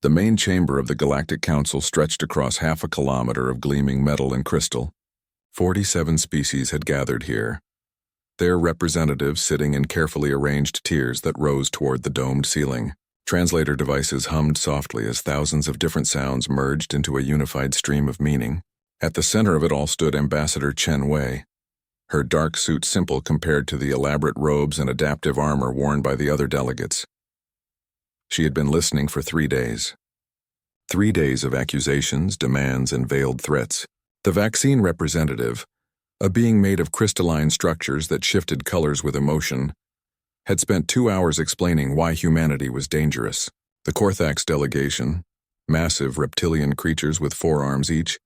The main chamber of the Galactic Council stretched across half a kilometer of gleaming metal and crystal. 47 species had gathered here, their representatives sitting in carefully arranged tiers that rose toward the domed ceiling. Translator devices hummed softly as thousands of different sounds merged into a unified stream of meaning. At the center of it all stood Ambassador Chen Wei, her dark suit simple compared to the elaborate robes and adaptive armor worn by the other delegates. She had been listening for 3 days. 3 days of accusations, demands, and veiled threats. The vaccine representative, a being made of crystalline structures that shifted colors with emotion, had spent 2 hours explaining why humanity was dangerous. The Korthax delegation, massive reptilian creatures with 4 arms each,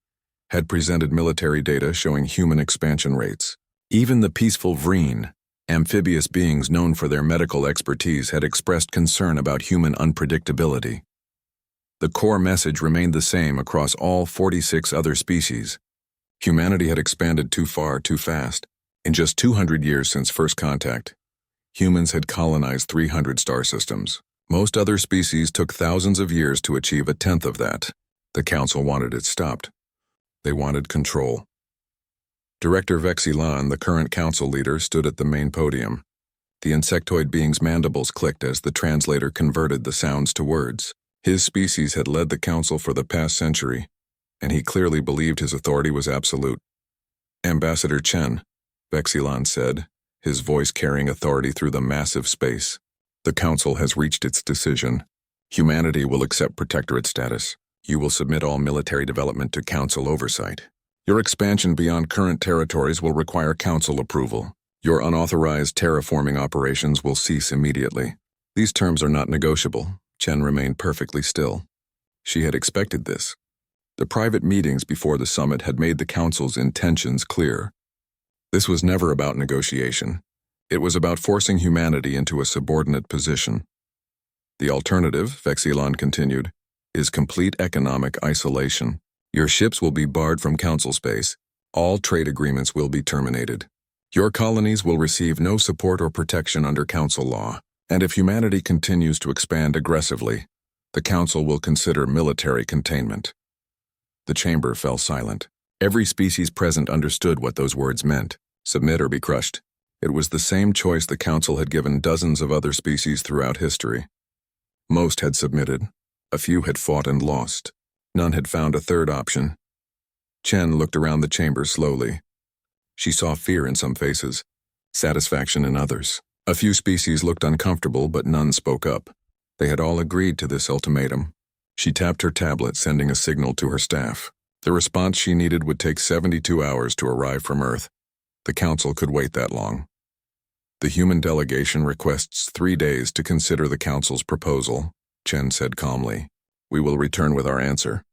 had presented military data showing human expansion rates. Even the peaceful Vreen, amphibious beings known for their medical expertise, had expressed concern about human unpredictability. The core message remained the same across all 46 other species. Humanity had expanded too far, too fast. In just 200 years since first contact, humans had colonized 300 star systems. Most other species took thousands of years to achieve 1/10 of that. The Council wanted it stopped. They wanted control. Director Vexilon, the current Council leader, stood at the main podium. The insectoid being's mandibles clicked as the translator converted the sounds to words. His species had led the Council for the past century, and he clearly believed his authority was absolute. Ambassador Chen, Vexilon said, his voice carrying authority through the massive space. The Council has reached its decision. Humanity will accept protectorate status. You will submit all military development to Council oversight. Your expansion beyond current territories will require Council approval. Your unauthorized terraforming operations will cease immediately. These terms are not negotiable. Chen remained perfectly still. She had expected this. The private meetings before the summit had made the Council's intentions clear. This was never about negotiation. It was about forcing humanity into a subordinate position. The alternative, Vexilon continued, is complete economic isolation. Your ships will be barred from Council space. All trade agreements will be terminated. Your colonies will receive no support or protection under Council law. And if humanity continues to expand aggressively, the Council will consider military containment. The chamber fell silent. Every species present understood what those words meant: submit or be crushed. It was the same choice the Council had given dozens of other species throughout history. Most had submitted. A few had fought and lost. None had found a third option. Chen looked around the chamber slowly. She saw fear in some faces, satisfaction in others. A few species looked uncomfortable, but none spoke up. They had all agreed to this ultimatum. She tapped her tablet, sending a signal to her staff. The response she needed would take 72 hours to arrive from Earth. The Council could wait that long. The human delegation requests 3 days to consider the Council's proposal, Chen said calmly. We will return with our answer.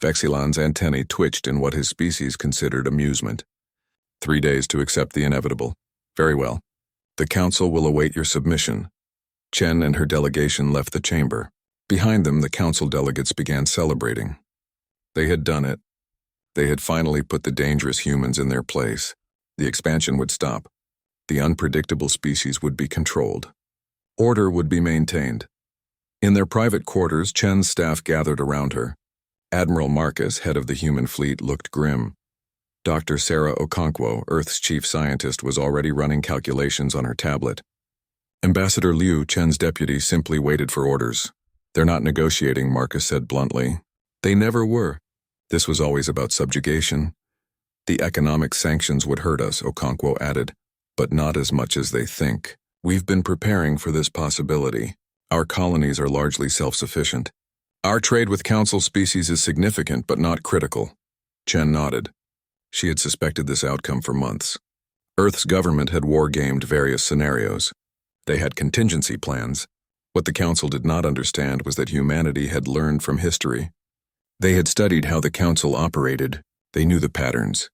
Vexilon's antennae twitched in what his species considered amusement. 3 days to accept the inevitable. Very well. The Council will await your submission. Chen and her delegation left the chamber. Behind them, the Council delegates began celebrating. They had done it. They had finally put the dangerous humans in their place. The expansion would stop. The unpredictable species would be controlled. Order would be maintained. In their private quarters, Chen's staff gathered around her. Admiral Marcus, head of the human fleet, looked grim. Dr. Sarah Okonkwo, Earth's chief scientist, was already running calculations on her tablet. Ambassador Liu, Chen's deputy, simply waited for orders. They're not negotiating, Marcus said bluntly. They never were. This was always about subjugation. The economic sanctions would hurt us, Okonkwo added, but not as much as they think. We've been preparing for this possibility. Our colonies are largely self-sufficient. Our trade with Council species is significant but not critical. Chen nodded. She had suspected this outcome for months. Earth's government had war-gamed various scenarios. They had contingency plans. What the Council did not understand was that humanity had learned from history. They had studied how the Council operated. They knew the patterns.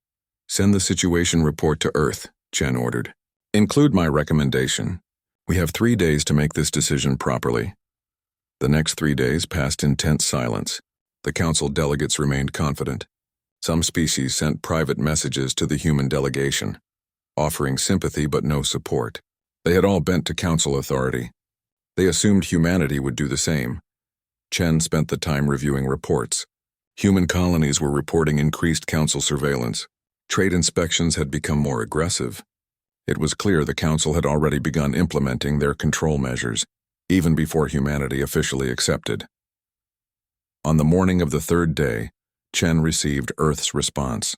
Send the situation report to Earth, Chen ordered. Include my recommendation. We have 3 days to make this decision properly. The next 3 days passed in tense silence. The Council delegates remained confident. Some species sent private messages to the human delegation, offering sympathy but no support. They had all bent to Council authority. They assumed humanity would do the same. Chen spent the time reviewing reports. Human colonies were reporting increased council surveillance. Trade inspections had become more aggressive. It was clear the council had already begun implementing their control measures, even before humanity officially accepted. On the morning of the third day, Chen received Earth's response.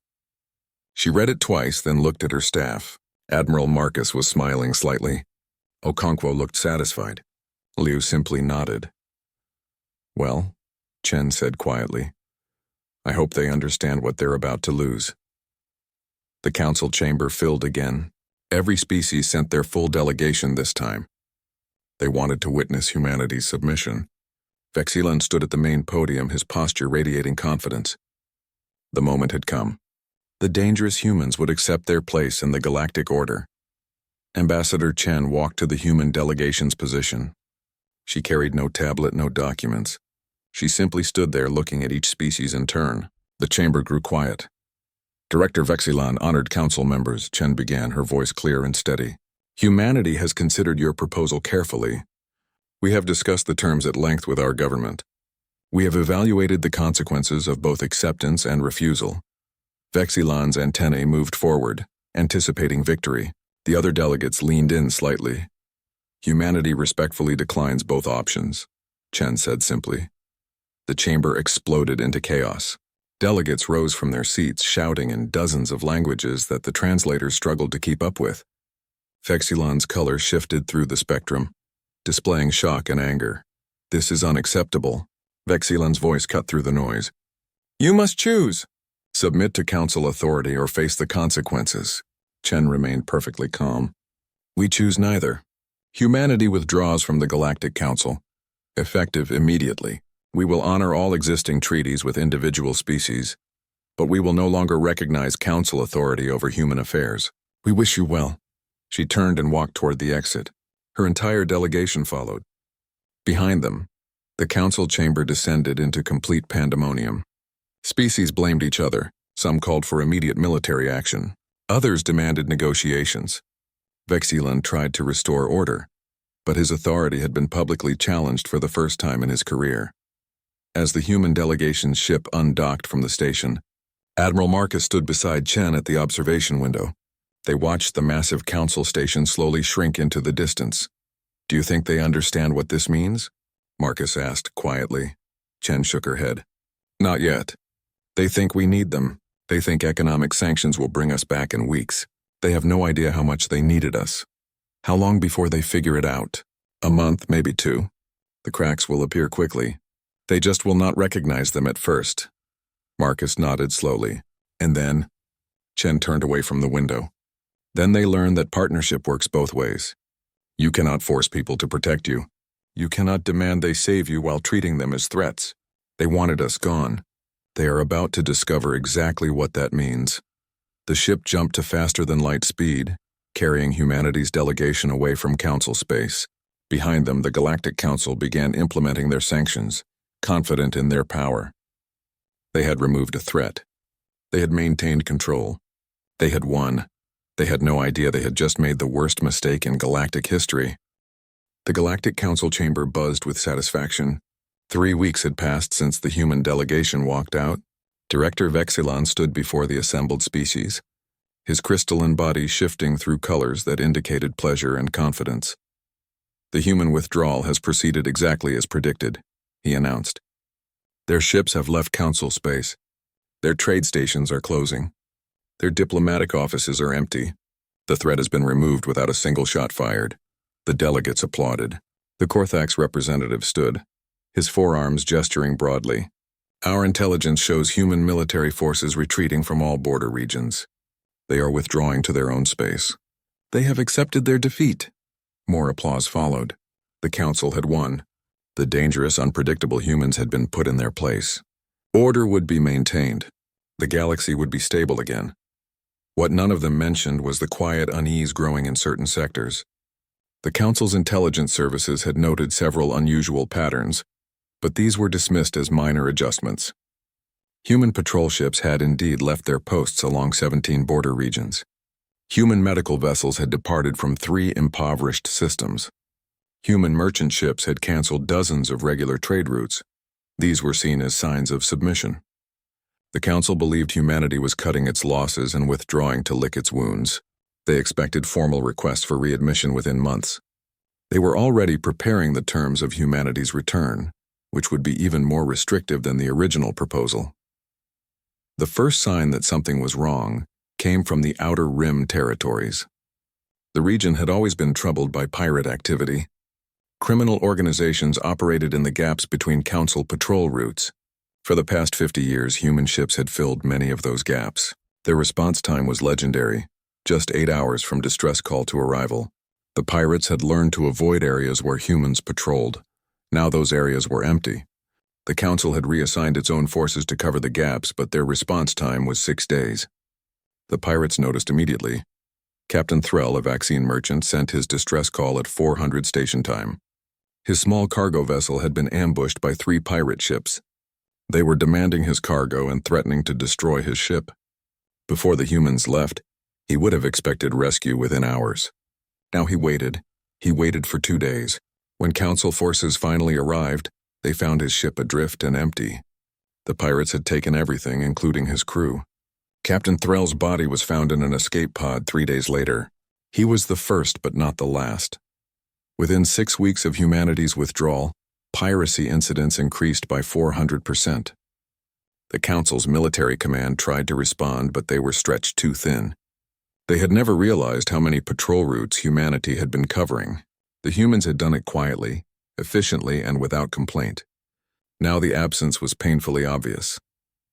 She read it twice, then looked at her staff. Admiral Marcus was smiling slightly. Okonkwo looked satisfied. Liu simply nodded. "Well," Chen said quietly, "I hope they understand what they're about to lose." The council chamber filled again. Every species sent their full delegation this time. They wanted to witness humanity's submission. Vexilan stood at the main podium, his posture radiating confidence. The moment had come. The dangerous humans would accept their place in the galactic order. Ambassador Chen walked to the human delegation's position. She carried no tablet, no documents. She simply stood there looking at each species in turn. The chamber grew quiet. "Director Vexilan, honored council members," Chen began, her voice clear and steady. "Humanity has considered your proposal carefully. We have discussed the terms at length with our government. We have evaluated the consequences of both acceptance and refusal." Vexilan's antennae moved forward, anticipating victory. The other delegates leaned in slightly. "Humanity respectfully declines both options," Chen said simply. The chamber exploded into chaos. Delegates rose from their seats, shouting in dozens of languages that the translators struggled to keep up with. Vexilan's color shifted through the spectrum, displaying shock and anger. "This is unacceptable." Vexilan's voice cut through the noise. "You must choose. Submit to council authority or face the consequences." Chen remained perfectly calm. "We choose neither. Humanity withdraws from the Galactic Council, effective immediately. We will honor all existing treaties with individual species, but we will no longer recognize council authority over human affairs. We wish you well." She turned and walked toward the exit. Her entire delegation followed. Behind them, the council chamber descended into complete pandemonium. Species blamed each other. Some called for immediate military action. Others demanded negotiations. Vexilan tried to restore order, but his authority had been publicly challenged for the first time in his career. As the human delegation's ship undocked from the station, Admiral Marcus stood beside Chen at the observation window. They watched the massive council station slowly shrink into the distance. "Do you think they understand what this means?" Marcus asked quietly. Chen shook her head. "Not yet. They think we need them. They think economic sanctions will bring us back in weeks. They have no idea how much they needed us. How long before they figure it out? A month, maybe 2. The cracks will appear quickly. They just will not recognize them at first." Marcus nodded slowly. "And then?" Chen turned away from the window. "Then they learn that partnership works both ways. You cannot force people to protect you. You cannot demand they save you while treating them as threats. They wanted us gone. They are about to discover exactly what that means." The ship jumped to faster-than-light speed, carrying humanity's delegation away from council space. Behind them, the Galactic Council began implementing their sanctions, confident in their power. They had removed a threat. They had maintained control. They had won. They had no idea they had just made the worst mistake in galactic history. The Galactic Council chamber buzzed with satisfaction. 3 weeks had passed since the human delegation walked out. Director Vexilan stood before the assembled species, his crystalline body shifting through colors that indicated pleasure and confidence. "The human withdrawal has proceeded exactly as predicted," he announced. "Their ships have left council space. Their trade stations are closing. Their diplomatic offices are empty. The threat has been removed without a single shot fired." The delegates applauded. The Korthax representative stood, his forearms gesturing broadly. "Our intelligence shows human military forces retreating from all border regions. They are withdrawing to their own space. They have accepted their defeat." More applause followed. The council had won. The dangerous, unpredictable humans had been put in their place. Order would be maintained. The galaxy would be stable again. What none of them mentioned was the quiet unease growing in certain sectors. The council's intelligence services had noted several unusual patterns, but these were dismissed as minor adjustments. Human patrol ships had indeed left their posts along 17 border regions. Human medical vessels had departed from 3 impoverished systems. Human merchant ships had canceled dozens of regular trade routes. These were seen as signs of submission. The Council believed humanity was cutting its losses and withdrawing to lick its wounds. They expected formal requests for readmission within months. They were already preparing the terms of humanity's return, which would be even more restrictive than the original proposal. The first sign that something was wrong came from the Outer Rim territories. The region had always been troubled by pirate activity. Criminal organizations operated in the gaps between Council patrol routes. For the past 50 years, human ships had filled many of those gaps. Their response time was legendary, just 8 hours from distress call to arrival. The pirates had learned to avoid areas where humans patrolled. Now those areas were empty. The Council had reassigned its own forces to cover the gaps, but their response time was 6 days. The pirates noticed immediately. Captain Threll, a vaccine merchant, sent his distress call at 400 station time. His small cargo vessel had been ambushed by 3 pirate ships. They were demanding his cargo and threatening to destroy his ship. Before the humans left, he would have expected rescue within hours. Now he waited. He waited for 2 days. When Council forces finally arrived, they found his ship adrift and empty. The pirates had taken everything, including his crew. Captain Threll's body was found in an escape pod 3 days later. He was the first but not the last. Within 6 weeks of humanity's withdrawal, piracy incidents increased by 400%. The Council's military command tried to respond, but they were stretched too thin. They had never realized how many patrol routes humanity had been covering. The humans had done it quietly, efficiently, and without complaint. Now the absence was painfully obvious.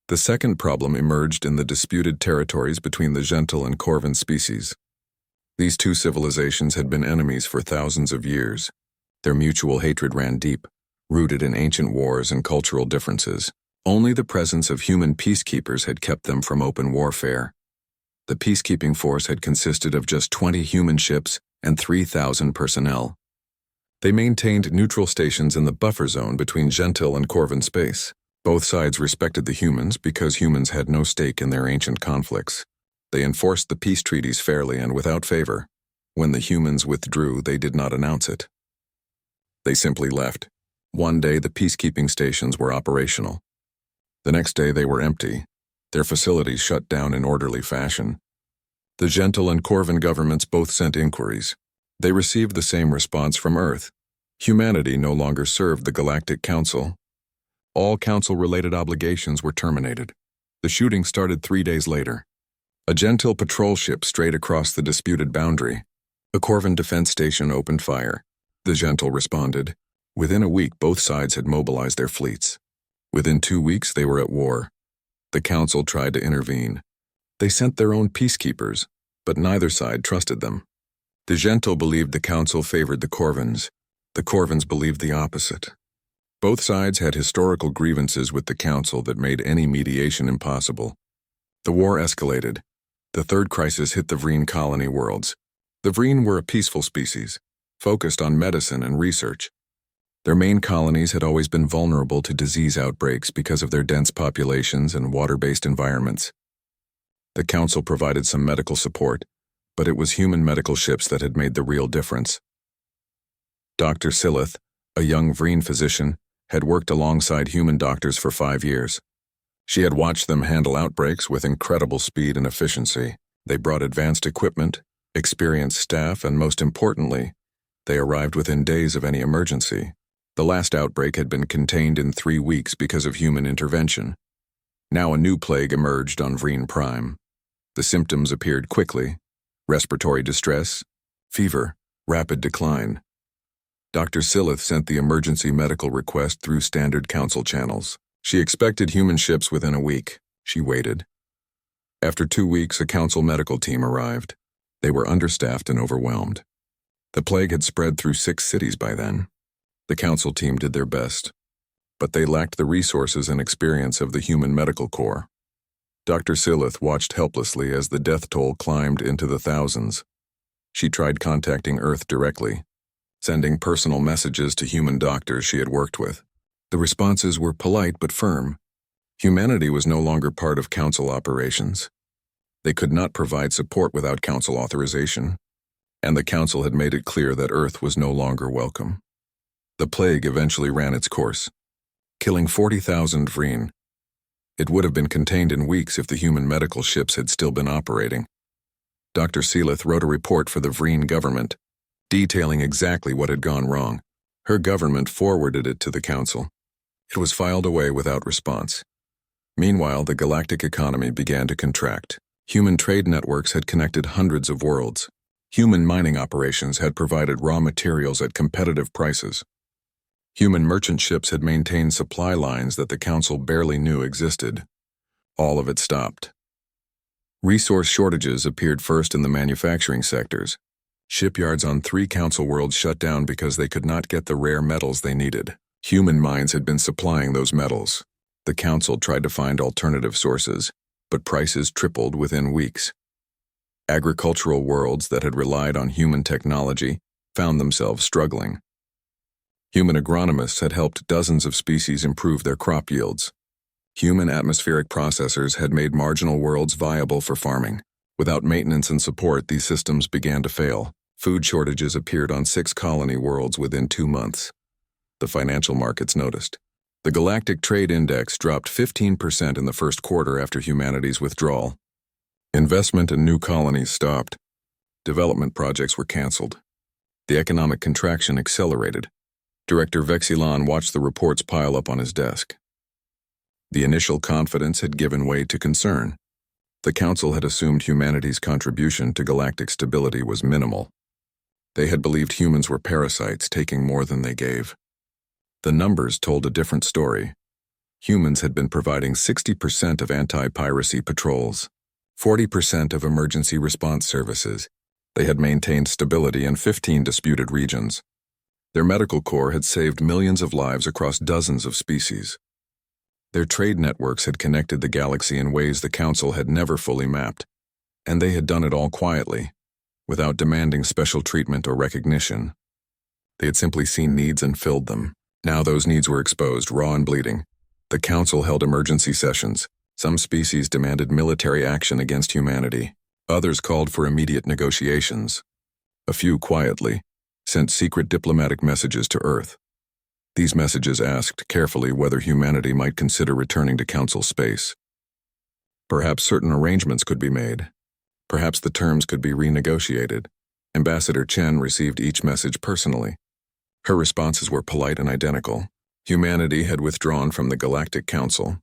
The second problem emerged in the disputed territories between the Gentle and Corvan species. These two civilizations had been enemies for thousands of years. Their mutual hatred ran deep, rooted in ancient wars and cultural differences. Only the presence of human peacekeepers had kept them from open warfare. The peacekeeping force had consisted of just 20 human ships and 3,000 personnel. They maintained neutral stations in the buffer zone between Gentil and Corvan space. Both sides respected the humans because humans had no stake in their ancient conflicts. They enforced the peace treaties fairly and without favor. When the humans withdrew, they did not announce it. They simply left. One day, the peacekeeping stations were operational. The next day, they were empty. Their facilities shut down in orderly fashion. The Gentil and Corvan governments both sent inquiries. They received the same response from Earth. Humanity no longer served the Galactic Council. All Council-related obligations were terminated. The shooting started 3 days later. A Gentil patrol ship strayed across the disputed boundary. A Corvan defense station opened fire. The Gentil responded. Within a week, both sides had mobilized their fleets. Within 2 weeks, they were at war. The Council tried to intervene. They sent their own peacekeepers, but neither side trusted them. The Gentil believed the Council favored the Corvans. The Corvans believed the opposite. Both sides had historical grievances with the Council that made any mediation impossible. The war escalated. The third crisis hit the Vreen colony worlds. The Vreen were a peaceful species, focused on medicine and research. Their main colonies had always been vulnerable to disease outbreaks because of their dense populations and water-based environments. The Council provided some medical support, but it was human medical ships that had made the real difference. Dr. Silith, a young Vreen physician, had worked alongside human doctors for 5 years. She had watched them handle outbreaks with incredible speed and efficiency. They brought advanced equipment, experienced staff, and most importantly, they arrived within days of any emergency. The last outbreak had been contained in 3 weeks because of human intervention. Now a new plague emerged on Vreen Prime. The symptoms appeared quickly: respiratory distress, fever, rapid decline. Dr. Silith sent the emergency medical request through standard Council channels. She expected human ships within a week. She waited. After 2 weeks, a Council medical team arrived. They were understaffed and overwhelmed. The plague had spread through 6 cities by then. The Council team did their best, but they lacked the resources and experience of the human medical corps. Dr. Silith watched helplessly as the death toll climbed into the thousands. She tried contacting Earth directly, sending personal messages to human doctors she had worked with. The responses were polite but firm. Humanity was no longer part of Council operations. They could not provide support without Council authorization, and the Council had made it clear that Earth was no longer welcome. The plague eventually ran its course. killing 40,000 Vreen. It would have been contained in weeks if the human medical ships had still been operating. Dr. Seelith wrote a report for the Vreen government, detailing exactly what had gone wrong. Her government forwarded it to the council. It was filed away without response. Meanwhile, the galactic economy began to contract. Human trade networks had connected hundreds of worlds. Human mining operations had provided raw materials at competitive prices. Human merchant ships had maintained supply lines that the council barely knew existed. All of it stopped. Resource shortages appeared first in the manufacturing sectors. Shipyards on 3 council worlds shut down because they could not get the rare metals they needed. Human mines had been supplying those metals. The council tried to find alternative sources, but prices tripled within weeks. Agricultural worlds that had relied on human technology found themselves struggling. Human agronomists had helped dozens of species improve their crop yields. Human atmospheric processors had made marginal worlds viable for farming. Without maintenance and support, these systems began to fail. Food shortages appeared on 6 colony worlds within 2 months. The financial markets noticed. The Galactic Trade Index dropped 15% in the first quarter after humanity's withdrawal. Investment in new colonies stopped. Development projects were canceled. The economic contraction accelerated. Director Vexilon watched the reports pile up on his desk. The initial confidence had given way to concern. The Council had assumed humanity's contribution to galactic stability was minimal. They had believed humans were parasites taking more than they gave. The numbers told a different story. Humans had been providing 60% of anti-piracy patrols, 40% of emergency response services. They had maintained stability in 15 disputed regions. Their medical corps had saved millions of lives across dozens of species. Their trade networks had connected the galaxy in ways the Council had never fully mapped, and they had done it all quietly, without demanding special treatment or recognition. They had simply seen needs and filled them. Now those needs were exposed, raw and bleeding. The Council held emergency sessions. Some species demanded military action against humanity. Others called for immediate negotiations. A few quietly sent secret diplomatic messages to Earth. These messages asked carefully whether humanity might consider returning to Council space. Perhaps certain arrangements could be made. Perhaps the terms could be renegotiated. Ambassador Chen received each message personally. Her responses were polite and identical. Humanity had withdrawn from the Galactic Council.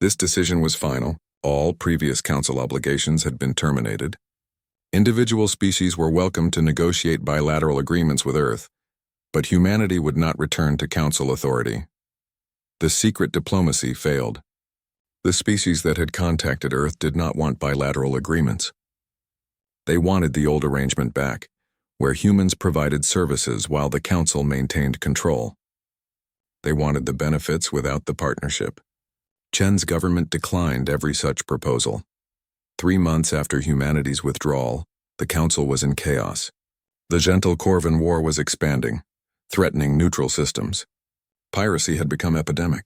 This decision was final. All previous Council obligations had been terminated. Individual species were welcome to negotiate bilateral agreements with Earth, but humanity would not return to Council authority. The secret diplomacy failed. The species that had contacted Earth did not want bilateral agreements. They wanted the old arrangement back, where humans provided services while the Council maintained control. They wanted the benefits without the partnership. Chen's government declined every such proposal. 3 months after humanity's withdrawal, the Council was in chaos. The gentle Corvin War was expanding, threatening neutral systems. Piracy had become epidemic.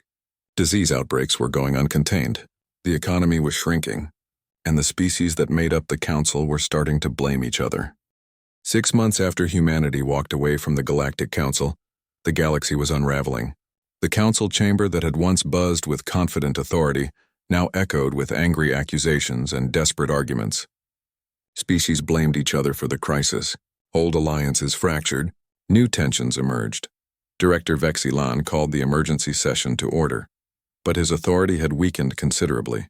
Disease outbreaks were going uncontained. The economy was shrinking, and the species that made up the Council were starting to blame each other. 6 months after humanity walked away from the Galactic Council, the galaxy was unraveling. The Council chamber that had once buzzed with confident authority now echoed with angry accusations and desperate arguments. Species blamed each other for the crisis. Old alliances fractured. New tensions emerged. Director Vexilon called the emergency session to order, but his authority had weakened considerably.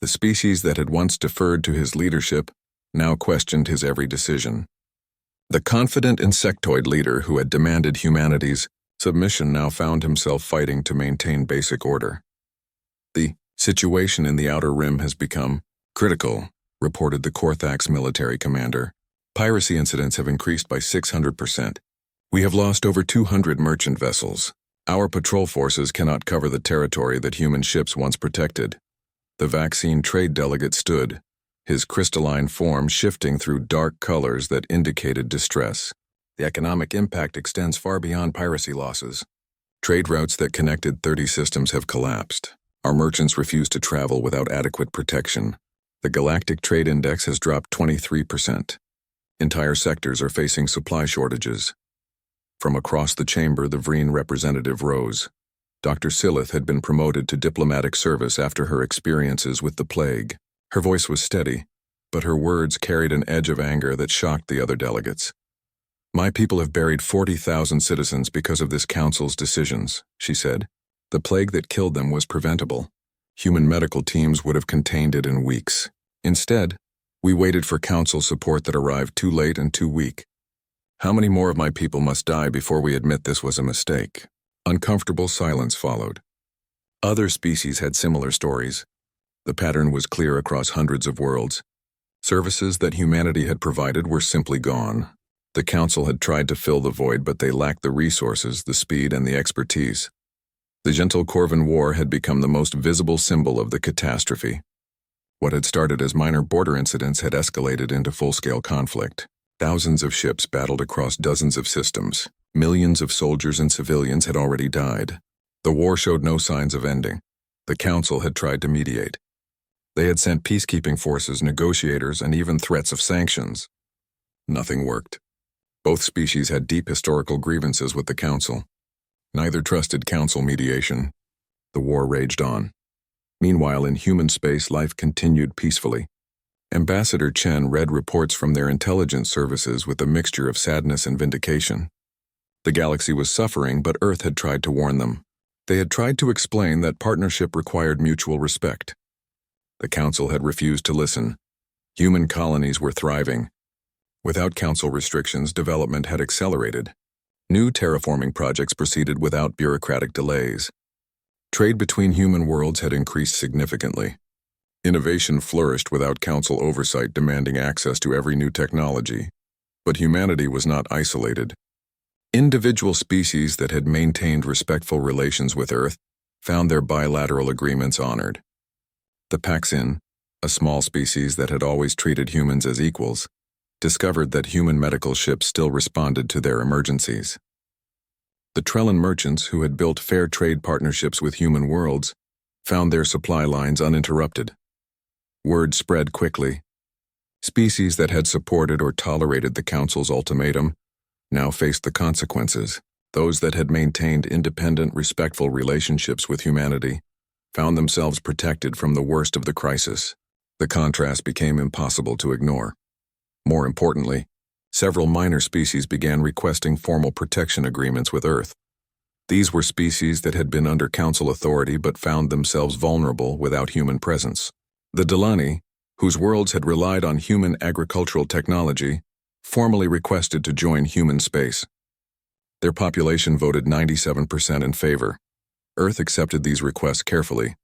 The species that had once deferred to his leadership now questioned his every decision. The confident insectoid leader who had demanded humanity's submission now found himself fighting to maintain basic order. The situation in the Outer Rim has become critical, reported the Korthax military commander. Piracy incidents have increased by 600%. We have lost over 200 merchant vessels. Our patrol forces cannot cover the territory that human ships once protected. The vaccine trade delegate stood, his crystalline form shifting through dark colors that indicated distress. The economic impact extends far beyond piracy losses. Trade routes that connected 30 systems have collapsed. Our merchants refuse to travel without adequate protection. The Galactic Trade Index has dropped 23%. Entire sectors are facing supply shortages. From across the chamber, the Vreen representative rose. Dr. Silith had been promoted to diplomatic service after her experiences with the plague. Her voice was steady, but her words carried an edge of anger that shocked the other delegates. "My people have buried 40,000 citizens because of this council's decisions," she said. "The plague that killed them was preventable. Human medical teams would have contained it in weeks. Instead, we waited for council support that arrived too late and too weak. How many more of my people must die before we admit this was a mistake?" Uncomfortable silence followed. Other species had similar stories. The pattern was clear across hundreds of worlds. Services that humanity had provided were simply gone. The council had tried to fill the void, but they lacked the resources, the speed, and the expertise. The gentle Corvan War had become the most visible symbol of the catastrophe. What had started as minor border incidents had escalated into full-scale conflict. Thousands of ships battled across dozens of systems. Millions of soldiers and civilians had already died. The war showed no signs of ending. The council had tried to mediate. They had sent peacekeeping forces, negotiators, and even threats of sanctions. Nothing worked. Both species had deep historical grievances with the council. Neither trusted council mediation. The war raged on. Meanwhile, in human space, life continued peacefully. Ambassador Chen read reports from their intelligence services with a mixture of sadness and vindication. The galaxy was suffering, but Earth had tried to warn them. They had tried to explain that partnership required mutual respect. The council had refused to listen. Human colonies were thriving. Without council restrictions, development had accelerated. New terraforming projects proceeded without bureaucratic delays. Trade between human worlds had increased significantly. Innovation flourished without council oversight demanding access to every new technology. But humanity was not isolated. Individual species that had maintained respectful relations with Earth found their bilateral agreements honored. The Paxin, a small species that had always treated humans as equals, discovered that human medical ships still responded to their emergencies. The Trellan merchants, who had built fair trade partnerships with human worlds, found their supply lines uninterrupted. Word spread quickly. Species that had supported or tolerated the Council's ultimatum now faced the consequences. Those that had maintained independent, respectful relationships with humanity found themselves protected from the worst of the crisis. The contrast became impossible to ignore. More importantly, several minor species began requesting formal protection agreements with Earth. These were species that had been under Council authority but found themselves vulnerable without human presence. The Delani, whose worlds had relied on human agricultural technology, formally requested to join human space. Their population voted 97% in favor. Earth accepted these requests carefully.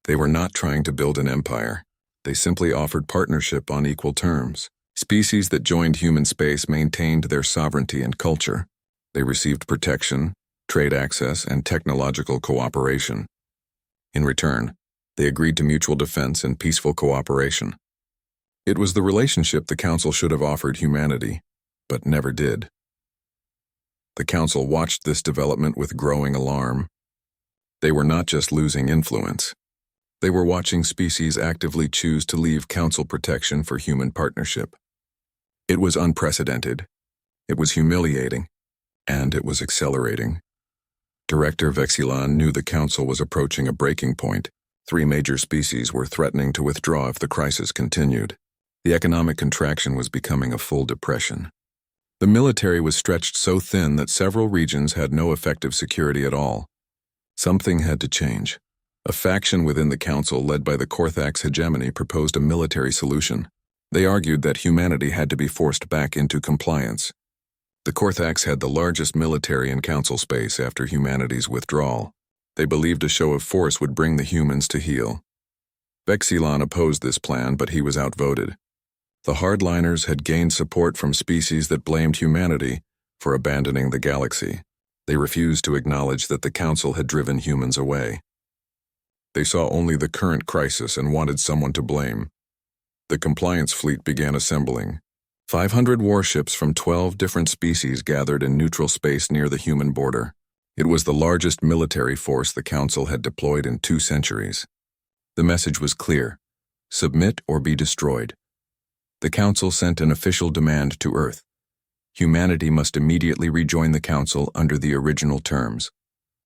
They were not trying to build an empire. They simply offered partnership on equal terms. Species that joined human space maintained their sovereignty and culture. They received protection, trade access, and technological cooperation. In return, they agreed to mutual defense and peaceful cooperation. It was the relationship the Council should have offered humanity, but never did. The Council watched this development with growing alarm. They were not just losing influence. They were watching species actively choose to leave Council protection for human partnership. It was unprecedented. It was humiliating. And it was accelerating. Director Vexilon knew the Council was approaching a breaking point. 3 major species were threatening to withdraw if the crisis continued. The economic contraction was becoming a full depression. The military was stretched so thin that several regions had no effective security at all. Something had to change. A faction within the Council led by the Korthax hegemony proposed a military solution. They argued that humanity had to be forced back into compliance. The Korthax had the largest military in Council space after humanity's withdrawal. They believed a show of force would bring the humans to heel. Vexilon opposed this plan, but he was outvoted. The hardliners had gained support from species that blamed humanity for abandoning the galaxy. They refused to acknowledge that the Council had driven humans away. They saw only the current crisis and wanted someone to blame. The compliance fleet began assembling. 500 warships from 12 different species gathered in neutral space near the human border. It was the largest military force the Council had deployed in 2 centuries. The message was clear: submit or be destroyed. The Council sent an official demand to Earth. Humanity must immediately rejoin the Council under the original terms.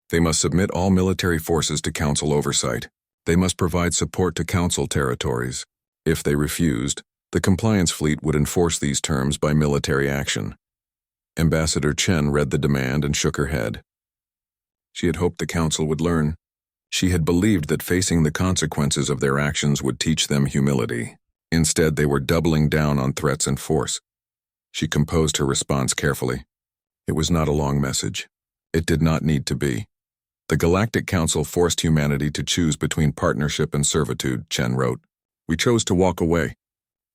They must submit all military forces to Council oversight. They must provide support to Council territories. If they refused, the compliance fleet would enforce these terms by military action. Ambassador Chen read the demand and shook her head. She had hoped the Council would learn. She had believed that facing the consequences of their actions would teach them humility. Instead, they were doubling down on threats and force. She composed her response carefully. It was not a long message. It did not need to be. The Galactic Council forced humanity to choose between partnership and servitude, Chen wrote. We chose to walk away.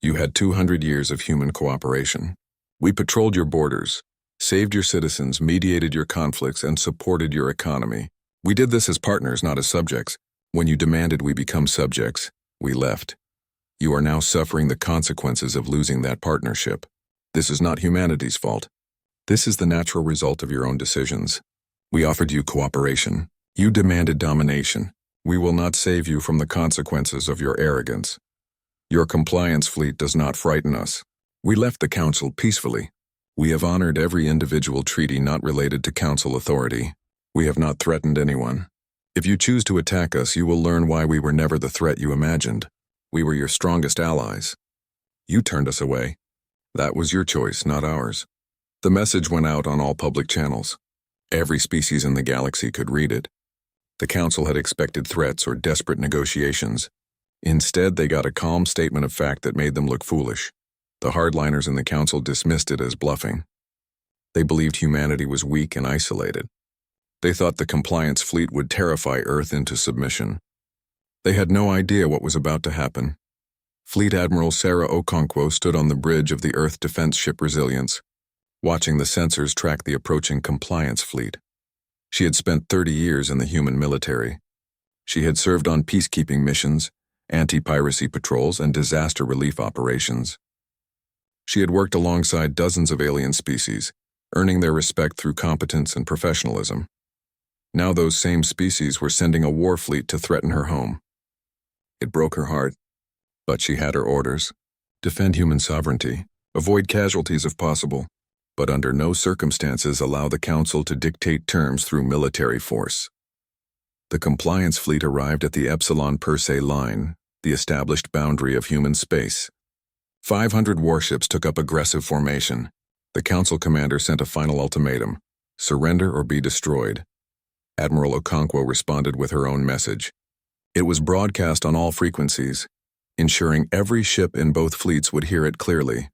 You had 200 years of human cooperation. We patrolled your borders, saved your citizens, mediated your conflicts, and supported your economy. We did this as partners, not as subjects. When you demanded we become subjects, we left. You are now suffering the consequences of losing that partnership. This is not humanity's fault. This is the natural result of your own decisions. We offered you cooperation. You demanded domination. We will not save you from the consequences of your arrogance. Your compliance fleet does not frighten us. We left the Council peacefully. We have honored every individual treaty not related to Council authority. We have not threatened anyone. If you choose to attack us, you will learn why we were never the threat you imagined. We were your strongest allies. You turned us away. That was your choice, not ours. The message went out on all public channels. Every species in the galaxy could read it. The Council had expected threats or desperate negotiations. Instead, they got a calm statement of fact that made them look foolish. The hardliners in the Council dismissed it as bluffing. They believed humanity was weak and isolated. They thought the compliance fleet would terrify Earth into submission. They had no idea what was about to happen. Fleet Admiral Sarah Okonkwo stood on the bridge of the Earth defense ship Resilience, watching the sensors track the approaching compliance fleet. She had spent 30 years in the human military. She had served on peacekeeping missions, anti-piracy patrols, and disaster relief operations. She had worked alongside dozens of alien species, earning their respect through competence and professionalism. Now those same species were sending a war fleet to threaten her home. It broke her heart, but she had her orders. Defend human sovereignty, avoid casualties if possible, but under no circumstances allow the Council to dictate terms through military force. The compliance fleet arrived at the Epsilon Persei line, the established boundary of human space. 500 warships took up aggressive formation. The Council commander sent a final ultimatum: surrender or be destroyed. Admiral Okonkwo responded with her own message. It was broadcast on all frequencies, ensuring every ship in both fleets would hear it clearly.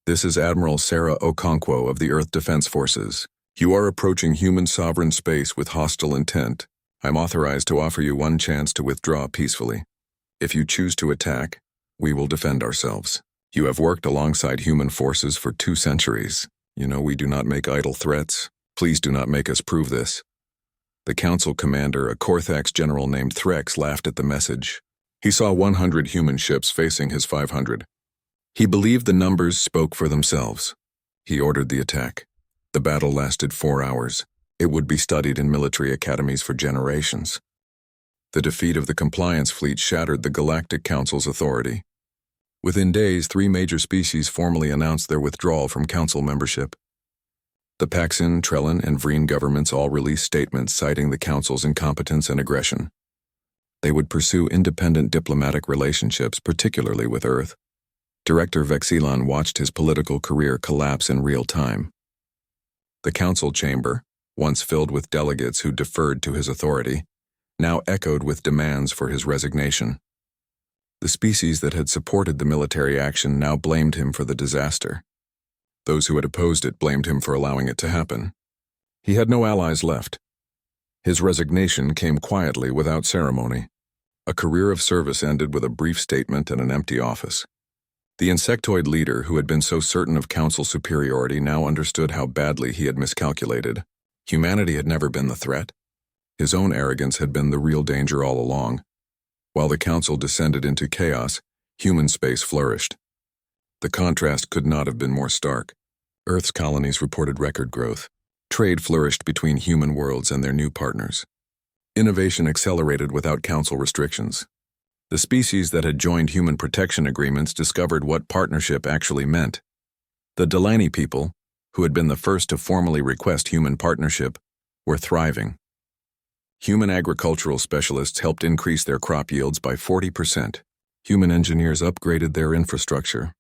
This is Admiral Sarah Okonkwo of the Earth Defense Forces. You are approaching human sovereign space with hostile intent. I'm authorized to offer you one chance to withdraw peacefully. If you choose to attack, we will defend ourselves. You have worked alongside human forces for 2 centuries. You know we do not make idle threats. Please do not make us prove this. The Council commander, a Korthax general named Threx, laughed at the message. He saw 100 human ships facing his 500. He believed the numbers spoke for themselves. He ordered the attack. The battle lasted 4 hours. It would be studied in military academies for generations. The defeat of the compliance fleet shattered the Galactic Council's authority. Within days, 3 major species formally announced their withdrawal from Council membership. The Paxin, Trellin, and Vreen governments all released statements citing the Council's incompetence and aggression. They would pursue independent diplomatic relationships, particularly with Earth. Director Vexilon watched his political career collapse in real time. The Council chamber, once filled with delegates who deferred to his authority, now echoed with demands for his resignation. The species that had supported the military action now blamed him for the disaster. Those who had opposed it blamed him for allowing it to happen. He had no allies left. His resignation came quietly without ceremony. A career of service ended with a brief statement and an empty office. The insectoid leader who had been so certain of Council superiority now understood how badly he had miscalculated. Humanity had never been the threat. His own arrogance had been the real danger all along. While the Council descended into chaos, human space flourished. The contrast could not have been more stark. Earth's colonies reported record growth. Trade flourished between human worlds and their new partners. Innovation accelerated without Council restrictions. The species that had joined human protection agreements discovered what partnership actually meant. The Delaney people, who had been the first to formally request human partnership, were thriving. Human agricultural specialists helped increase their crop yields by 40%. Human engineers upgraded their infrastructure.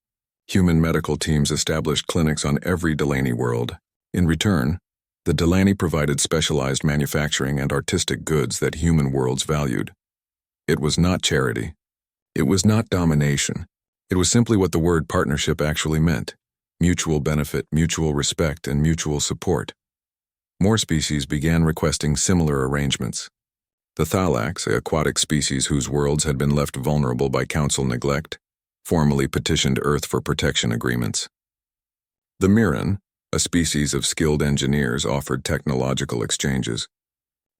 Human medical teams established clinics on every Delaney world. In return, the Delaney provided specialized manufacturing and artistic goods that human worlds valued. It was not charity. It was not domination. It was simply what the word partnership actually meant: mutual benefit, mutual respect, and mutual support. More species began requesting similar arrangements. The Thalax, an aquatic species whose worlds had been left vulnerable by council neglect, formally petitioned Earth for protection agreements. The Mirren, a species of skilled engineers, offered technological exchanges.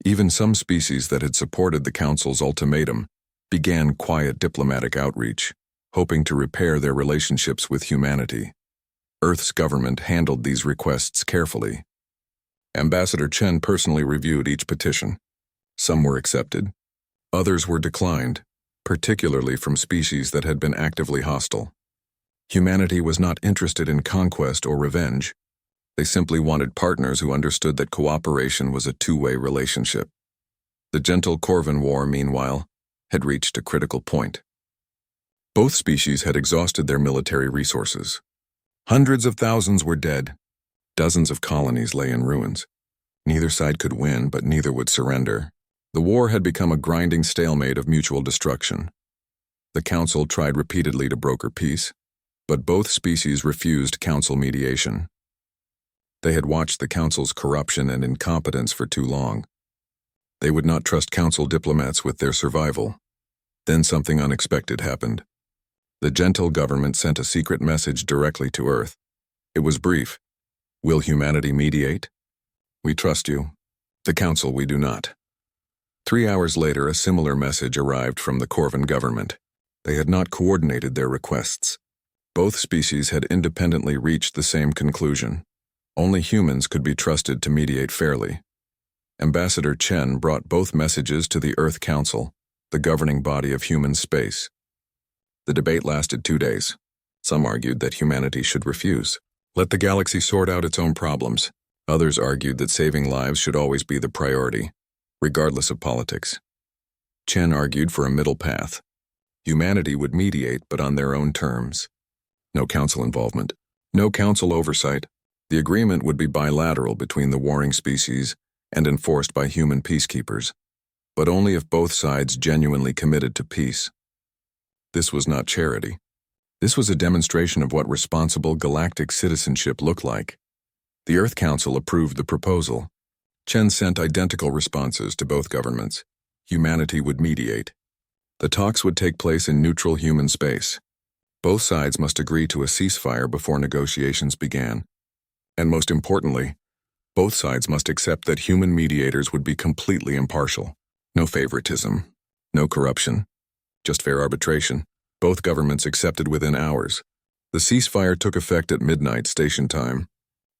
Even some species that had supported the Council's ultimatum began quiet diplomatic outreach, hoping to repair their relationships with humanity. Earth's government handled these requests carefully. Ambassador Chen personally reviewed each petition. Some were accepted. Others were declined, particularly from species that had been actively hostile. Humanity was not interested in conquest or revenge. They simply wanted partners who understood that cooperation was a two-way relationship. The gentle Corvin War, meanwhile, had reached a critical point. Both species had exhausted their military resources. Hundreds of thousands were dead. Dozens of colonies lay in ruins. Neither side could win, but neither would surrender. The war had become a grinding stalemate of mutual destruction. The Council tried repeatedly to broker peace, but both species refused Council mediation. They had watched the Council's corruption and incompetence for too long. They would not trust Council diplomats with their survival. Then something unexpected happened. The gentle government sent a secret message directly to Earth. It was brief. Will humanity mediate? We trust you. The Council, we do not. 3 hours later, a similar message arrived from the Corvin government. They had not coordinated their requests. Both species had independently reached the same conclusion. Only humans could be trusted to mediate fairly. Ambassador Chen brought both messages to the Earth Council, the governing body of human space. The debate lasted 2 days. Some argued that humanity should refuse. Let the galaxy sort out its own problems. Others argued that saving lives should always be the priority, regardless of politics. Chen argued for a middle path. Humanity would mediate, but on their own terms. No council involvement. No council oversight. The agreement would be bilateral between the warring species and enforced by human peacekeepers, but only if both sides genuinely committed to peace. This was not charity. This was a demonstration of what responsible galactic citizenship looked like. The Earth Council approved the proposal. Chen sent identical responses to both governments. Humanity would mediate. The talks would take place in neutral human space. Both sides must agree to a ceasefire before negotiations began. And most importantly, both sides must accept that human mediators would be completely impartial. No favoritism, no corruption, just fair arbitration. Both governments accepted within hours. The ceasefire took effect at midnight station time.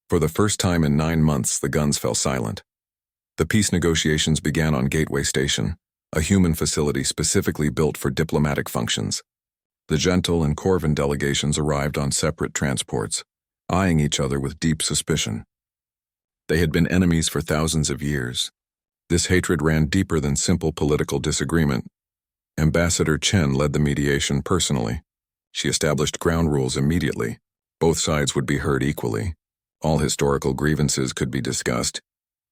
For the first time in 9 months, the guns fell silent. The peace negotiations began on Gateway Station, a human facility specifically built for diplomatic functions. The Gentle and Corvin delegations arrived on separate transports, eyeing each other with deep suspicion. They had been enemies for thousands of years. This hatred ran deeper than simple political disagreement. Ambassador Chen led the mediation personally. She established ground rules immediately. Both sides would be heard equally. All historical grievances could be discussed,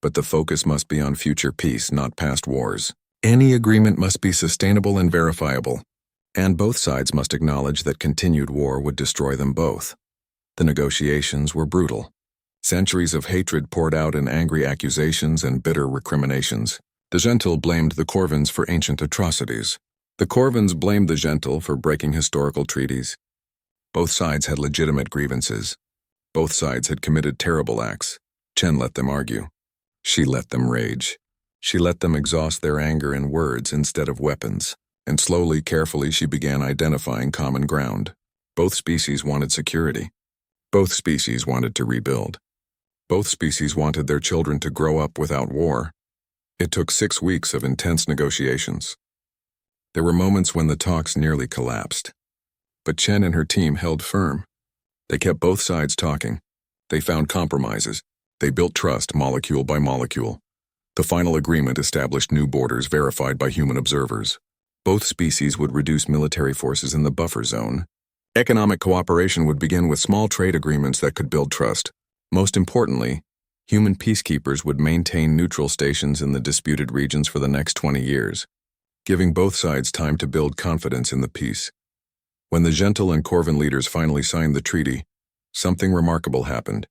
but the focus must be on future peace, not past wars. Any agreement must be sustainable and verifiable, and both sides must acknowledge that continued war would destroy them both. The negotiations were brutal. Centuries of hatred poured out in angry accusations and bitter recriminations. The Gentle blamed the Corvins for ancient atrocities. The Corvins blamed the Gentle for breaking historical treaties. Both sides had legitimate grievances. Both sides had committed terrible acts. Chen let them argue. She let them rage. She let them exhaust their anger in words instead of weapons. And slowly, carefully, she began identifying common ground. Both species wanted security. Both species wanted to rebuild. Both species wanted their children to grow up without war. It took 6 weeks of intense negotiations. There were moments when the talks nearly collapsed. But Chen and her team held firm. They kept both sides talking. They found compromises. They built trust molecule by molecule. The final agreement established new borders verified by human observers. Both species would reduce military forces in the buffer zone. Economic cooperation would begin with small trade agreements that could build trust. Most importantly, human peacekeepers would maintain neutral stations in the disputed regions for the next 20 years, giving both sides time to build confidence in the peace. When the Gentle and Corvin leaders finally signed the treaty, something remarkable happened.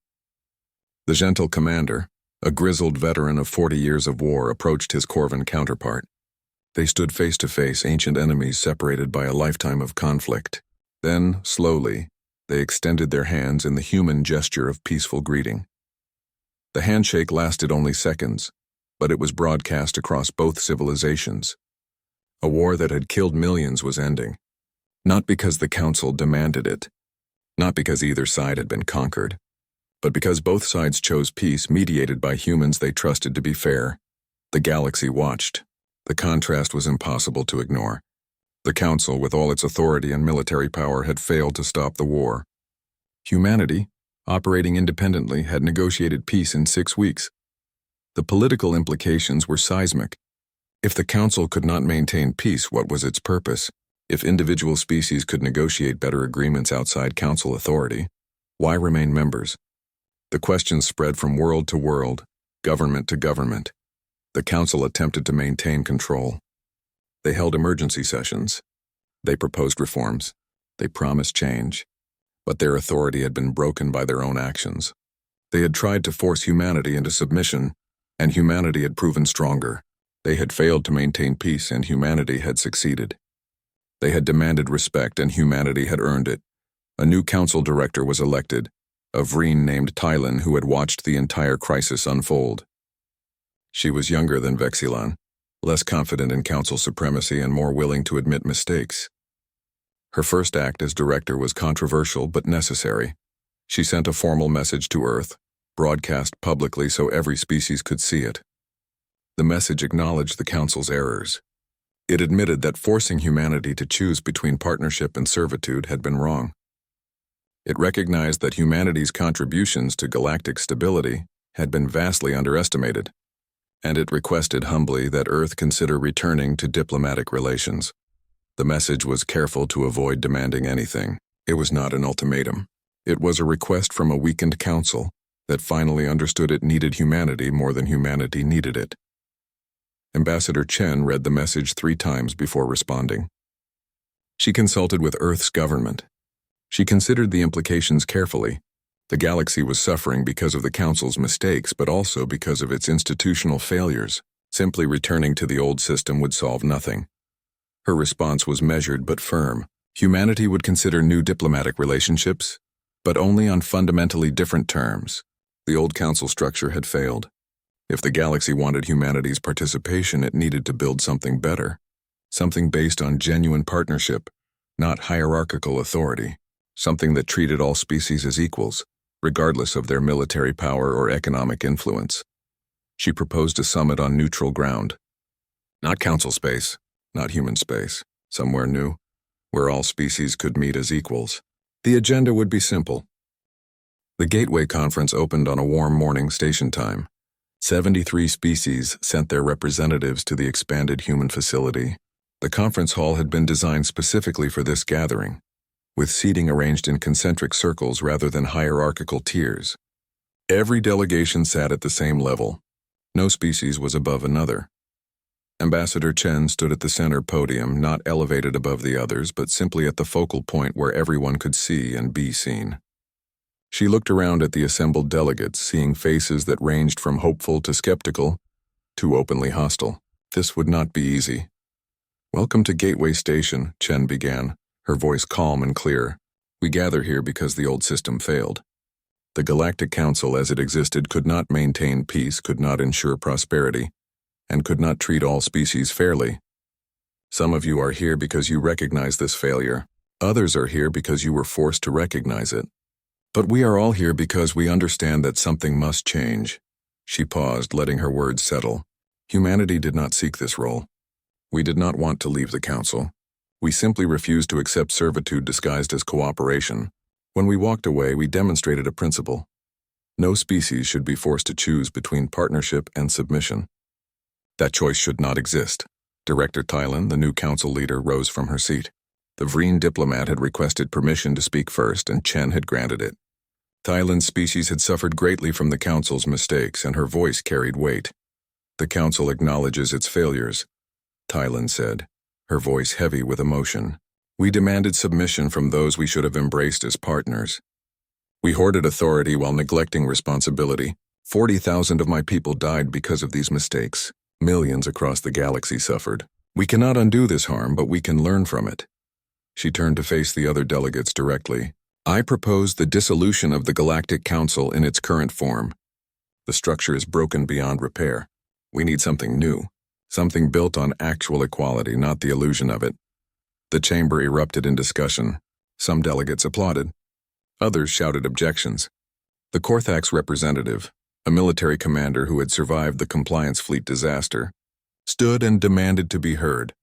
The Gentle commander, a grizzled veteran of 40 years of war, approached his Corvin counterpart. They stood face to face, ancient enemies separated by a lifetime of conflict. Then, slowly, they extended their hands in the human gesture of peaceful greeting. The handshake lasted only seconds, but it was broadcast across both civilizations. A war that had killed millions was ending. Not because the Council demanded it, not because either side had been conquered, but because both sides chose peace mediated by humans they trusted to be fair. The galaxy watched. The contrast was impossible to ignore. The Council, with all its authority and military power, had failed to stop the war. Humanity, operating independently, had negotiated peace in 6 weeks. The political implications were seismic. If the Council could not maintain peace, what was its purpose? If individual species could negotiate better agreements outside Council authority, why remain members? The questions spread from world to world, government to government. The Council attempted to maintain control. They held emergency sessions. They proposed reforms. They promised change. But their authority had been broken by their own actions. They had tried to force humanity into submission, and humanity had proven stronger. They had failed to maintain peace, and humanity had succeeded. They had demanded respect, and humanity had earned it. A new council director was elected, a Vreen named Tylan who had watched the entire crisis unfold. She was younger than Vexilon, less confident in council supremacy and more willing to admit mistakes. Her first act as director was controversial but necessary. She sent a formal message to Earth, broadcast publicly so every species could see it. The message acknowledged the Council's errors. It admitted that forcing humanity to choose between partnership and servitude had been wrong. It recognized that humanity's contributions to galactic stability had been vastly underestimated, and it requested humbly that Earth consider returning to diplomatic relations. The message was careful to avoid demanding anything. It was not an ultimatum. It was a request from a weakened council that finally understood it needed humanity more than humanity needed it. Ambassador Chen read the message 3 times before responding. She consulted with Earth's government. She considered the implications carefully. The galaxy was suffering because of the Council's mistakes, but also because of its institutional failures. Simply returning to the old system would solve nothing. Her response was measured but firm. Humanity would consider new diplomatic relationships, but only on fundamentally different terms. The old council structure had failed. If the galaxy wanted humanity's participation, it needed to build something better, something based on genuine partnership, not hierarchical authority, something that treated all species as equals, regardless of their military power or economic influence. She proposed a summit on neutral ground. Not council space, not human space, somewhere new, where all species could meet as equals. The agenda would be simple. The Gateway Conference opened on a warm morning station time. 73 species sent their representatives to the expanded human facility. The conference hall had been designed specifically for this gathering, with seating arranged in concentric circles rather than hierarchical tiers. Every delegation sat at the same level. No species was above another. Ambassador Chen stood at the center podium, not elevated above the others, but simply at the focal point where everyone could see and be seen. She looked around at the assembled delegates, seeing faces that ranged from hopeful to skeptical to openly hostile. This would not be easy. "Welcome to Gateway Station," Chen began, her voice calm and clear. "We gather here because the old system failed. The Galactic Council as it existed could not maintain peace, could not ensure prosperity, and could not treat all species fairly. Some of you are here because you recognize this failure. Others are here because you were forced to recognize it. But we are all here because we understand that something must change." She paused, letting her words settle. Humanity did not seek this role. We did not want to leave the Council. We simply refused to accept servitude disguised as cooperation. When we walked away, we demonstrated a principle. No species should be forced to choose between partnership and submission. That choice should not exist. Director Tylan, the new council leader, rose from her seat. The Vreen diplomat had requested permission to speak first, and Chen had granted it. Tylan's species had suffered greatly from the council's mistakes, and her voice carried weight. The council acknowledges its failures, Tylan said, her voice heavy with emotion. We demanded submission from those we should have embraced as partners. We hoarded authority while neglecting responsibility. 40,000 of my people died because of these mistakes. Millions across the galaxy suffered. We cannot undo this harm, but we can learn from it. She turned to face the other delegates directly. I propose the dissolution of the Galactic Council in its current form. The structure is broken beyond repair. We need something new, something built on actual equality, not the illusion of it. The chamber erupted in discussion. Some delegates applauded. Others shouted objections. The Korthax representative, a military commander who had survived the Compliance Fleet disaster, stood and demanded to be heard.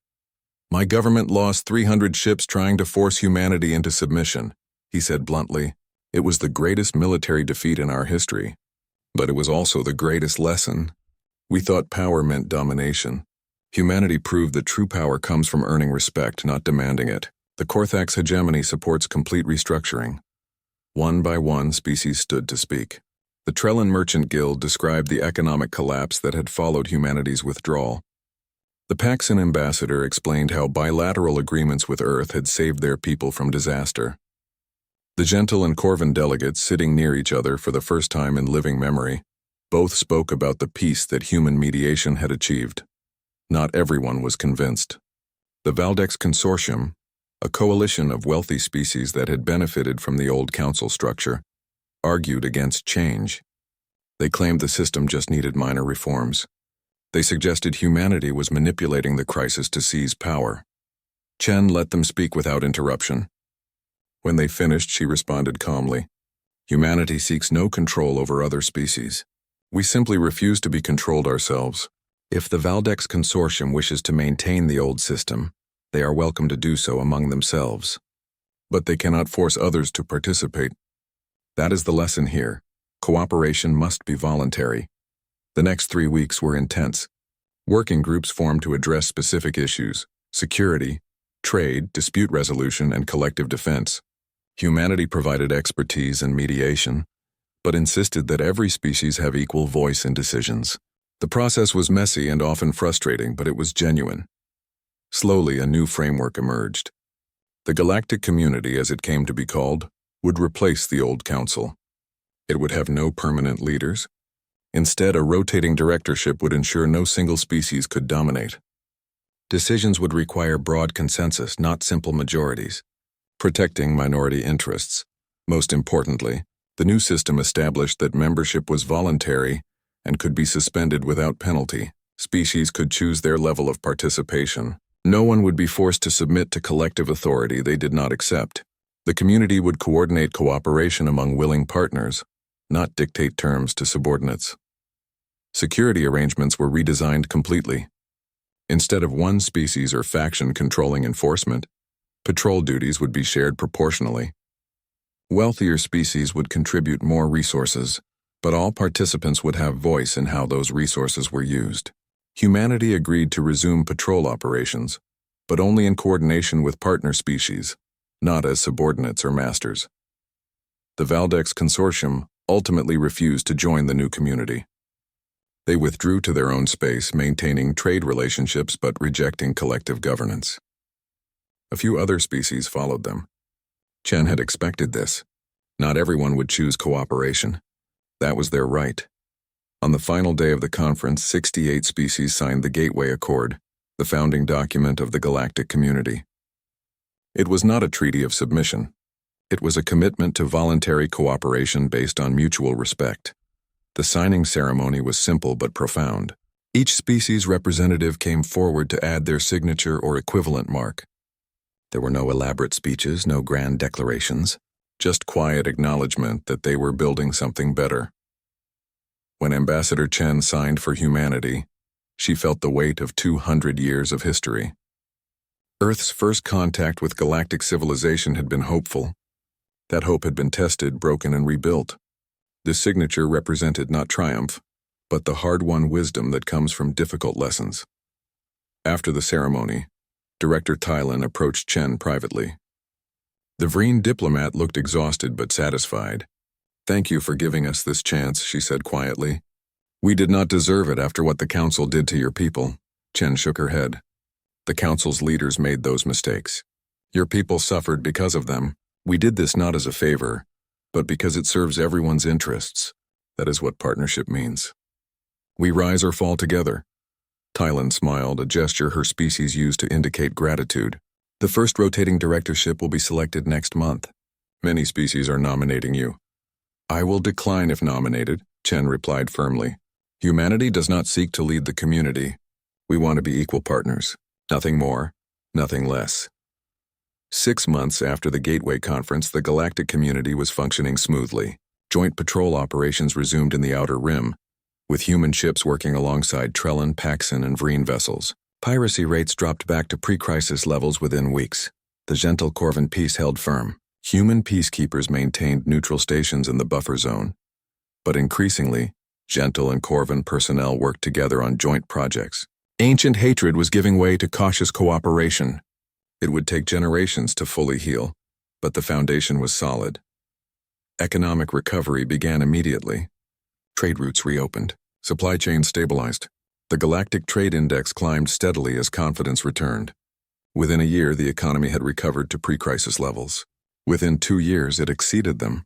My government lost 300 ships trying to force humanity into submission, he said bluntly. It was the greatest military defeat in our history. But it was also the greatest lesson. We thought power meant domination. Humanity proved that true power comes from earning respect, not demanding it. The Korthax hegemony supports complete restructuring. One by one, species stood to speak. The Trellin Merchant Guild described the economic collapse that had followed humanity's withdrawal. The Paxson ambassador explained how bilateral agreements with Earth had saved their people from disaster. The Gentle and Corvin delegates, sitting near each other for the first time in living memory, both spoke about the peace that human mediation had achieved. Not everyone was convinced. The Valdex Consortium, a coalition of wealthy species that had benefited from the old council structure, argued against change. They claimed the system just needed minor reforms. They suggested humanity was manipulating the crisis to seize power. Chen let them speak without interruption. When they finished, she responded calmly. Humanity seeks no control over other species. We simply refuse to be controlled ourselves. If the Valdex Consortium wishes to maintain the old system, they are welcome to do so among themselves. But they cannot force others to participate. That is the lesson here. Cooperation must be voluntary. The next 3 weeks were intense. Working groups formed to address specific issues: security, trade, dispute resolution, and collective defense. Humanity provided expertise and mediation, but insisted that every species have equal voice in decisions. The process was messy and often frustrating, but it was genuine. Slowly, a new framework emerged. The Galactic Community, as it came to be called, would replace the old council. It would have no permanent leaders. Instead, a rotating directorship would ensure no single species could dominate. Decisions would require broad consensus, not simple majorities, protecting minority interests. Most importantly, the new system established that membership was voluntary and could be suspended without penalty. Species could choose their level of participation. No one would be forced to submit to collective authority they did not accept. The community would coordinate cooperation among willing partners, not dictate terms to subordinates. Security arrangements were redesigned completely. Instead of one species or faction controlling enforcement, patrol duties would be shared proportionally. Wealthier species would contribute more resources, but all participants would have voice in how those resources were used. Humanity agreed to resume patrol operations, but only in coordination with partner species, not as subordinates or masters. The Valdex Consortium ultimately refused to join the new community. They withdrew to their own space, maintaining trade relationships but rejecting collective governance. A few other species followed them. Chen had expected this. Not everyone would choose cooperation. That was their right. On the final day of the conference, 68 species signed the Gateway Accord, the founding document of the galactic community. It was not a treaty of submission. It was a commitment to voluntary cooperation based on mutual respect. The signing ceremony was simple but profound. Each species representative came forward to add their signature or equivalent mark. There were no elaborate speeches, no grand declarations, just quiet acknowledgement that they were building something better. When Ambassador Chen signed for humanity, she felt the weight of 200 years of history. Earth's first contact with galactic civilization had been hopeful. That hope had been tested, broken, and rebuilt. This signature represented not triumph, but the hard-won wisdom that comes from difficult lessons. After the ceremony, Director Tylan approached Chen privately. The Vreen diplomat looked exhausted but satisfied. "Thank you for giving us this chance," she said quietly. "We did not deserve it after what the Council did to your people." Chen shook her head. "The Council's leaders made those mistakes. Your people suffered because of them. We did this not as a favor, but because it serves everyone's interests. That is what partnership means. We rise or fall together." Tylan smiled, a gesture her species used to indicate gratitude. "The first rotating directorship will be selected next month. Many species are nominating you." "I will decline if nominated," Chen replied firmly. "Humanity does not seek to lead the community. We want to be equal partners. Nothing more, nothing less." 6 months after the Gateway Conference, the galactic community was functioning smoothly. Joint patrol operations resumed in the Outer Rim, with human ships working alongside Trellin, Paxson, and Vreen vessels. Piracy rates dropped back to pre-crisis levels within weeks. The gentle Corvin peace held firm. Human peacekeepers maintained neutral stations in the buffer zone. But increasingly, gentle and Corvin personnel worked together on joint projects. Ancient hatred was giving way to cautious cooperation. It would take generations to fully heal, but the foundation was solid. Economic recovery began immediately. Trade routes reopened. Supply chains stabilized. The Galactic Trade Index climbed steadily as confidence returned. Within a year, the economy had recovered to pre-crisis levels. Within 2 years, it exceeded them.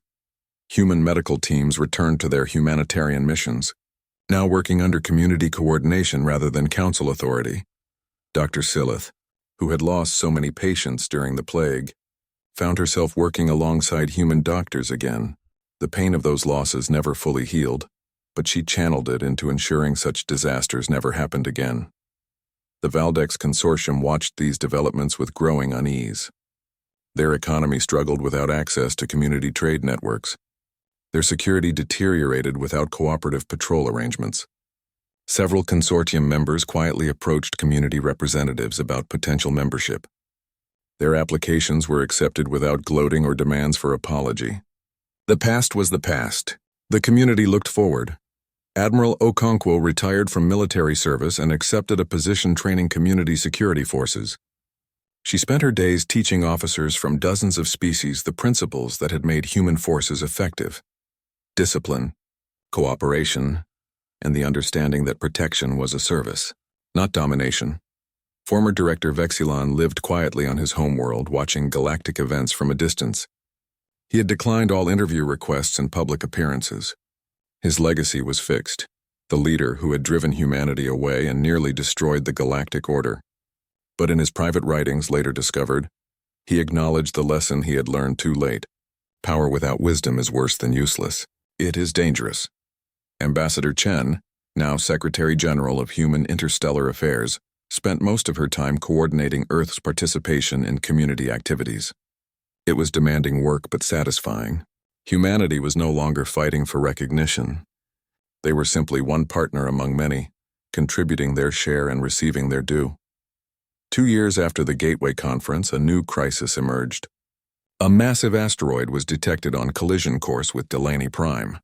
Human medical teams returned to their humanitarian missions, now working under community coordination rather than council authority. Dr. Silith, who had lost so many patients during the plague, found herself working alongside human doctors again. The pain of those losses never fully healed, but she channeled it into ensuring such disasters never happened again. The Valdex Consortium watched these developments with growing unease. Their economy struggled without access to community trade networks. Their security deteriorated without cooperative patrol arrangements. Several consortium members quietly approached community representatives about potential membership. Their applications were accepted without gloating or demands for apology. The past was the past. The community looked forward. Admiral Okonkwo retired from military service and accepted a position training community security forces. She spent her days teaching officers from dozens of species the principles that had made human forces effective: discipline, cooperation, and the understanding that protection was a service, not domination. Former Director Vexilon lived quietly on his homeworld, watching galactic events from a distance. He had declined all interview requests and public appearances. His legacy was fixed, the leader who had driven humanity away and nearly destroyed the galactic order. But in his private writings, later discovered, he acknowledged the lesson he had learned too late. Power without wisdom is worse than useless. It is dangerous. Ambassador Chen, now Secretary General of Human Interstellar Affairs, spent most of her time coordinating Earth's participation in community activities. It was demanding work but satisfying. Humanity was no longer fighting for recognition. They were simply one partner among many, contributing their share and receiving their due. 2 years after the Gateway Conference, a new crisis emerged. A massive asteroid was detected on collision course with Delaney Prime.